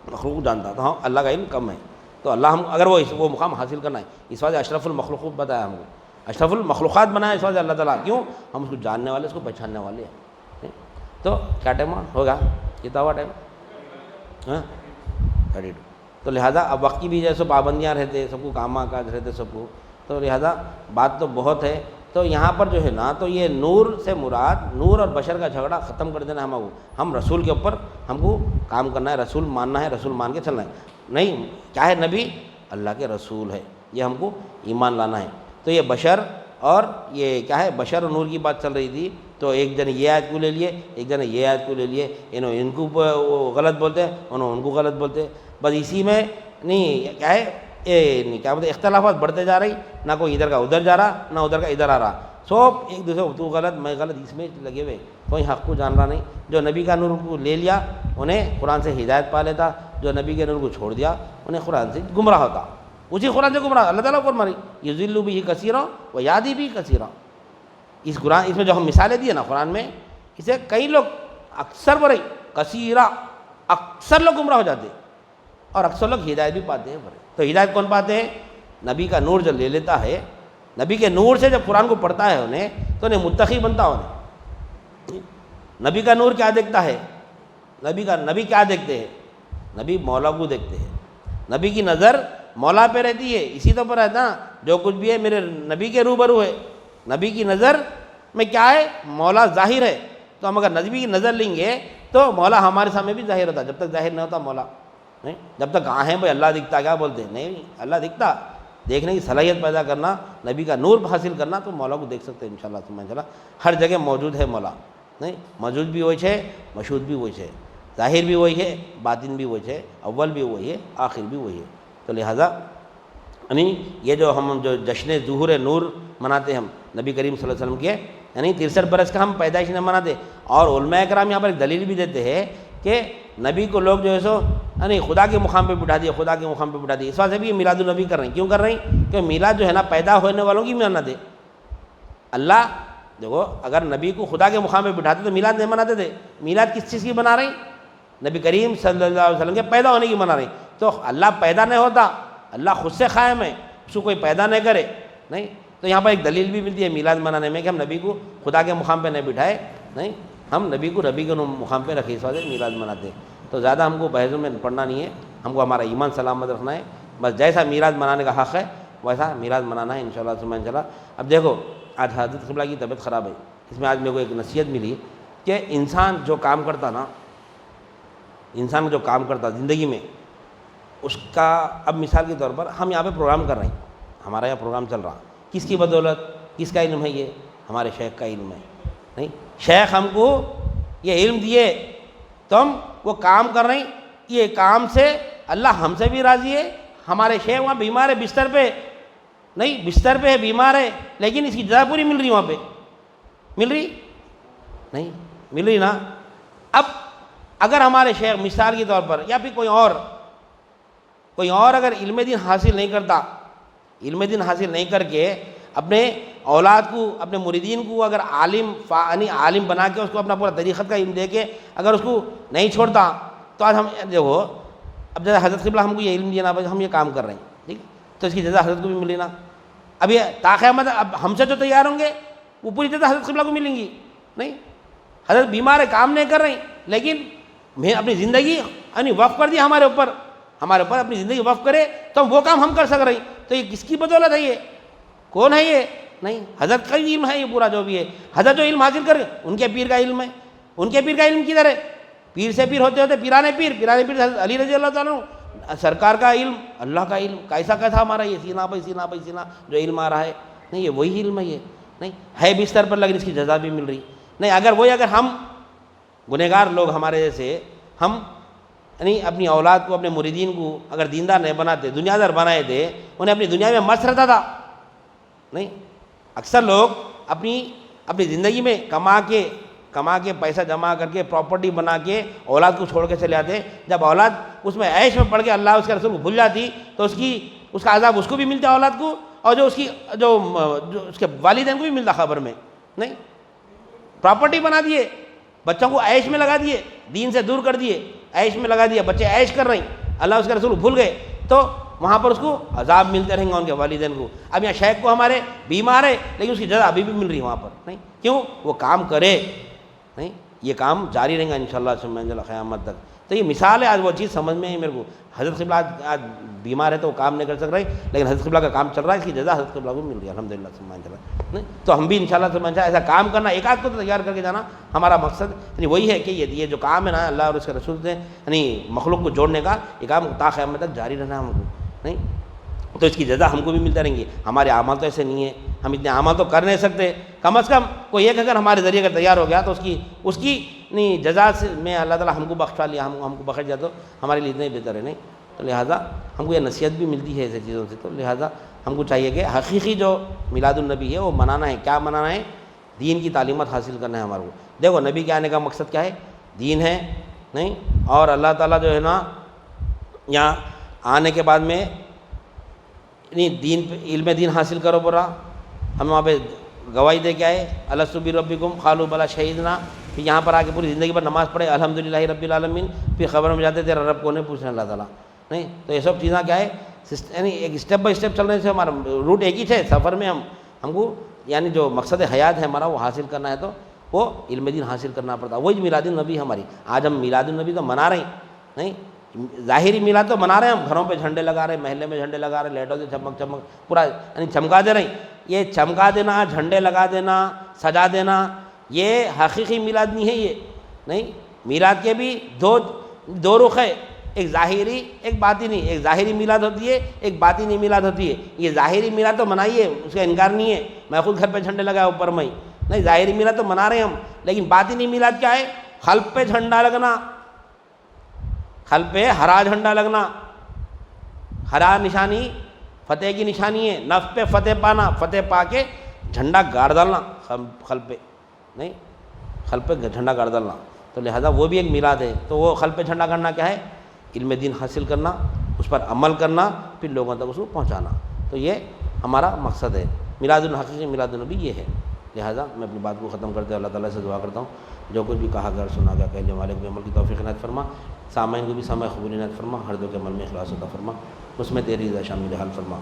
مخلوق کو جانتا، تو ہاں اللہ کا علم کم ہے۔ تو اللہ ہم اگر وہ مقام حاصل کرنا ہے، اس وجہ اشرف المخلوقات بتایا ہم کو، اشرف المخلوقات بنایا اس وجہ اللہ تعالیٰ، کیوں؟ ہم اس کو جاننے والے، اس کو پہچاننے والے ہیں۔ تو کیا ٹائم ہوگا؟ کتنا ہوا ٹائم؟ ہاں 32۔ تو لہٰذا اب وقت کی بھی جیسے پابندیاں رہتے، سب کو کام کاج رہتے سب کو، تو لہٰذا بات تو بہت ہے تو یہاں پر جو ہے نا تو یہ نور سے مراد نور اور بشر کا جھگڑا ختم کر دینا ہم رسول کے اوپر ہم کو کام کرنا ہے، رسول ماننا ہے، رسول مان کے چلنا ہے. نہیں کیا ہے نبی اللہ کے رسول ہے، یہ ہم کو ایمان لانا ہے. تو یہ بشر اور یہ کیا ہے بشر اور نور کی بات چل رہی تھی. تو ایک جن یہ آیت کو لے لیے، ایک جن یہ آیت کو لے لیے، ان کو غلط بولتے ہیں، ان کو غلط بولتے ہیں. بس اسی میں نہیں کیا ہے کیا بولتے اختلافات بڑھتے جا رہی، نہ کوئی ادھر کا ادھر جا رہا، نہ ادھر کا ادھر آ رہا. سب ایک دوسرے تو غلط میں غلط اس میں لگے ہوئے، کوئی حق کو جان رہا نہیں. جو نبی کا نور کو لے لیا انہیں قرآن سے ہدایت پا لیتا، جو نبی کے نور کو چھوڑ دیا انہیں قرآن سے گمراہ ہوتا. اسی قرآن سے گمراہ اللہ تعالیٰ کو فرمائی یضل بھی کثیرا و یہدی بھی کثیرا. اس قرآن اس میں جو ہم مثالیں دی ہیں نا قرآن میں، اسے کئی لوگ اکثر برے کثیرا اکثر لوگ گمراہ ہو جاتے اور اکثر لوگ ہدایت بھی پاتے ہیں برے. تو ہدایت کون پاتے ہیں؟ نبی کا نور جب لے لیتا ہے، نبی کے نور سے جب قرآن کو پڑھتا ہے انہیں تو انہیں متقی بنتا. انہیں نبی کا نور کیا دیکھتا ہے؟ نبی کیا دیکھتے ہیں؟ نبی مولا کو دیکھتے ہیں. نبی کی نظر مولا پہ رہتی ہے. اسی طور پر رہتا نا جو کچھ بھی ہے میرے نبی کے روبرو ہے. نبی کی نظر میں کیا ہے؟ مولا ظاہر ہے. تو ہم اگر نبی کی نظر لیں گے تو مولا ہمارے سامنے بھی ظاہر ہوتا. جب تک ظاہر نہیں ہوتا مولا نہیں. جب تک آہیں بھائی اللہ دکھتا کیا بولتے ہیں؟ نہیں اللہ دکھتا. دیکھنے کی صلاحیت پیدا کرنا، نبی کا نور حاصل کرنا تو مولا کو دیکھ سکتے ہیں انشاءاللہ. ہر جگہ موجود ہے مولا. نہیں موجود بھی وہی ہے، مشہود بھی وہی ہے، ظاہر بھی وہی ہے، باطن بھی وہی ہے، اول بھی وہی ہے، آخر بھی وہی ہے. تو لہٰذا یعنی یہ جو ہم جو جشن ظہور نور مناتے ہیں ہم نبی کریم صلی اللہ علیہ وسلم کے یعنی 63 برس کا ہم پیدائش نہیں مناتے. اور علماء کرام یہاں پر ایک دلیل بھی دیتے ہیں کہ نبی کو لوگ جو ہے سو یعنی خدا کے مقام پہ بٹھا دیے، خدا کے مقام پہ بٹھا دیے. اس وجہ سے بھی میلاد النبی کر رہے ہیں. کیوں کر رہے ہیں؟ کہ میلاد جو ہے نا پیدا ہونے والوں کی منت ہے. اللہ دیکھو اگر نبی کو خدا کے مقام پہ بٹھاتے تو میلاد نہیں مناتے تھے. میلاد کس چیز کی بنا رہے ہیں؟ نبی کریم صلی اللہ علیہ وسلم کے پیدا ہونے کی منا رہے ہیں. تو اللہ پیدا نہیں ہوتا، اللہ خود سے قائم ہے، اس کو کوئی پیدا نہیں کرے. نہیں تو یہاں پر ایک دلیل بھی ملتی ہے میلاد منانے میں کہ ہم نبی کو خدا کے مقام پہ نہیں بٹھائے، نہیں ہم نبی کو کے مقام پہ رکھے، اس وجہ سے میلاد مناتے ہیں. تو زیادہ ہم کو بحثوں میں پڑھنا نہیں ہے، ہم کو ہمارا ایمان سلامت رکھنا ہے. بس جیسا میلاد منانے کا حق ہے ویسا میلاد منانا ہے انشاءاللہ. اب دیکھو آج حضرت قبلہ کی طبیعت خراب ہے، اس میں آج میرے کو ایک نصیحت ملی کہ انسان جو کام کرتا نا، انسان جو کام کرتا زندگی میں اس کا، اب مثال کے طور پر ہم یہاں پہ پروگرام کر رہے ہیں، ہمارا یہاں پروگرام چل رہا، کس کی بدولت، کس کا علم ہے؟ یہ ہمارے شیخ کا علم ہے. نہیں شیخ ہم کو یہ علم دیے تو ہم وہ کام کر رہے ہیں. یہ کام سے اللہ ہم سے بھی راضی ہے. ہمارے شیخ وہاں بیمار ہے بستر پہ، نہیں بستر پہ ہے بیمار ہے، لیکن اس کی جزا پوری مل رہی وہاں پہ، مل رہی نہیں مل رہی نا. اب اگر ہمارے شیخ مثال کے طور پر یا پھر کوئی اور اگر علم دین حاصل نہیں کرتا، علم دین حاصل نہیں کر کے اپنے اولاد کو، اپنے مریدین کو اگر عالم بنا کے اس کو اپنا پورا طریقت کا علم دے کے اگر اس کو نہیں چھوڑتا تو آج ہم دیکھو اب جیسے حضرت قبلہ ہم کو یہ علم دیا نا، ہم یہ کام کر رہے ہیں، ٹھیک تو اس کی جزا حضرت کو بھی ملی نا. اب یہ تاقیامت اب ہم سے جو تیار ہوں گے وہ پوری جزا حضرت قبلہ کو ملیں گی. نہیں حضرت بیمار ہے، کام نہیں کر رہے ہیں، لیکن میں اپنی زندگی یعنی وقف کر دی ہمارے اوپر اپنی زندگی وقف کرے تو وہ کام ہم کر سک رہے ہیں. تو یہ کس کی بدولت ہے؟ یہ کون ہے؟ یہ نہیں حضرت کا علم ہے یہ پورا جو بھی ہے. حضرت جو علم حاصل کر ان کے پیر کا علم ہے. ان کے پیر کا علم کدھر ہے؟ پیر سے پیر ہوتے ہوتے پیرانے پیر حضرت علی رضی اللہ تعالیٰ سرکار کا علم، اللہ کا علم کیسا ہمارا یہ سینہ پہ سینہ جو علم آ رہا ہے. نہیں یہ وہی علم ہے. یہ نہیں ہے بستر پر لیکن اس کی جزا بھی مل رہی. نہیں اگر ہم گنہگار لوگ ہمارے جیسے ہم یعنی اپنی اولاد کو، اپنے مریدین کو اگر دیندار نہیں بناتے، دنیا دار بنائے تھے، انہیں اپنی دنیا میں مست رہتا تھا. نہیں اکثر لوگ اپنی زندگی میں کما کے پیسہ جمع کر کے پراپرٹی بنا کے اولاد کو چھوڑ کے چلے آتے. جب اولاد اس میں عیش میں پڑ کے اللہ اس کے رسول کو بھول جاتی تو اس کا عذاب اس کو بھی ملتا اولاد کو، اور جو اس کے والدین کو بھی ملتا خبر میں. نہیں پراپرٹی بنا دیے، بچوں کو عیش میں لگا دیے، دین سے دور کر دیے، عیش میں لگا دیا، بچے عیش کر رہے ہیں، اللہ اس کے رسول بھول گئے تو وہاں پر اس کو عذاب ملتے رہیں گے ان کے والدین کو. اب یہاں شیخ کو ہمارے بیمار ہے لیکن اس کی جزا ابھی بھی مل رہی ہے وہاں پر. نہیں کیوں؟ وہ کام کرے. نہیں یہ کام جاری رہیں گا انشاءاللہ قیامت تک. تو یہ مثال ہے، آج وہ چیز سمجھ میں آئی میرے کو. حضرت قبلہ آج بیمار ہے تو وہ کام نہیں کر سک رہے، لیکن حضرت قبلہ کا کام چل رہا ہے، اس کی جزا حضرت قبلہ کو مل رہی ہے الحمدللہ سبحان اللہ. تو ہم بھی انشاءاللہ سبحان ایسا کام کرنا، ایک آدھ کو تو تیار کر کے جانا ہمارا مقصد یعنی وہی ہے کہ یہ جو کام ہے نا اللہ اور اس کے رسول سے یعنی مخلوق کو جوڑنے کا، یہ کام تا قیامت تک جاری رہنا ہم کو نہیں. تو اس کی جزا ہم کو بھی ملتا رہیں گی. ہمارے اعمال تو ایسے نہیں ہیں، ہم اتنے اعمال تو کر نہیں سکتے، کم از کم کوئی ایک اگر ہمارے ذریعے اگر تیار ہو گیا تو اس کی نہیں جزا سے میں اللہ تعالیٰ ہم کو بخشا لیا، ہم کو بخش جائے تو ہمارے لیے اتنا ہی بہتر ہے نہیں. تو لہٰذا ہم کو یہ نصیحت بھی ملتی ہے ایسے چیزوں سے. تو لہٰذا ہم کو چاہیے کہ حقیقی جو میلاد النبی ہے وہ منانا ہے. کیا منانا ہے؟ دین کی تعلیمات حاصل کرنا ہے ہمارے کو. دیکھو نبی کے آنے کا مقصد کیا ہے؟ دین ہے نہیں. اور اللہ تعالیٰ جو ہے نا یہاں آنے کے بعد میں نہیں دین پہ علم دین حاصل کرو برا. ہم وہاں پہ گواہی دے کے آئے الستو بربکم قالوا بلی شہدنا. پھر یہاں پر آ کے پوری زندگی پر نماز پڑھے الحمدللہ رب العالمین. پھر خبر میں جاتے تیرا رب کون ہے پوچھنا اللہ تعالیٰ نہیں. تو یہ سب چیزیں کیا ہے یعنی ایک اسٹیپ بائی اسٹیپ چل رہے سے ہمارا روٹ ایک ہی ہے سفر میں. ہم کو یعنی جو مقصد حیات ہے ہمارا وہ حاصل کرنا ہے تو وہ علم دین حاصل کرنا پڑتا ہے. وہی میلاد النبی ہماری. آج ہم میلاد النبی تو منا رہے ہیں نہیں، ظاہری میلاد تو منا رہے ہیں، ہم گھروں پہ جھنڈے لگا رہے ہیں، محلے میں جھنڈے لگا رہے ہیں، لائٹوں سے چمک چمک پورا یعنی چمکا دے رہے ہیں. یہ چمکا دینا، جھنڈے لگا دینا، سجا دینا، یہ حقیقی میلاد نہیں ہے. یہ نہیں، میلاد کے بھی دو رخ ہے، ایک ظاہری ایک باطنی. ایک ظاہری میلاد ہوتی ہے، ایک باطنی میلاد ہوتی ہے. یہ ظاہری میلاد تو منائیے، اس کا انکار نہیں ہے. میں خود گھر پہ جھنڈے لگایا اوپر میں نہیں. ظاہری میلاد تو منا رہے ہیں ہم، لیکن باطنی میلاد کیا ہے؟ قلب پہ جھنڈا لگنا، قلب پہ ہرا جھنڈا لگنا. ہرا نشانی فتح کی نشانی ہے. نفس پہ فتح پانا، فتح پا کے جھنڈا گاڑ ڈالنا قلب پہ نہیں، قلب پہ جھنڈا گاڑ ڈالنا. تو لہٰذا وہ بھی ایک میلاد ہے. تو وہ قلب پہ جھنڈا گاڑنا کیا ہے؟ علم دین حاصل کرنا، اس پر عمل کرنا، پھر لوگوں تک اس کو پہنچانا. تو یہ ہمارا مقصد ہے. میلاد الحقیقی میلاد النبی یہ ہے. لہٰذا میں اپنی بات کو ختم کرتے ہوئے اللہ تعالیٰ سے دعا کرتا ہوں جو کچھ بھی کہا گیا سنا گیا کہنے والے کو عمل کی توفیق عنایت فرما. سامعین کو بھی سامع قبول عنایت فرما. ہر دو کے عمل میں اخلاص عطا فرما، اس میں تیری رضا شامل حال فرما.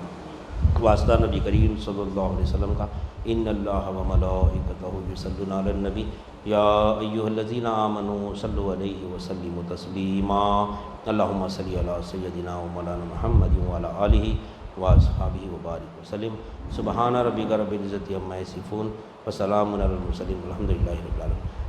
واسطہ نبی کریم صلی اللہ علیہ وسلم کا ان اللہ و ملائکتہ یصلون علی النبی یا ایھا الذین آمنوا صلوا علیہ وسلموا تسلیما. اللہم صلی علی سیدنا و مولانا محمد وعلی آلہ واصحابہ وبارک وسلم. سبحان ربک رب العزۃ عما یصفون وسلام علی المرسلین والحمد للہ رب العالمین.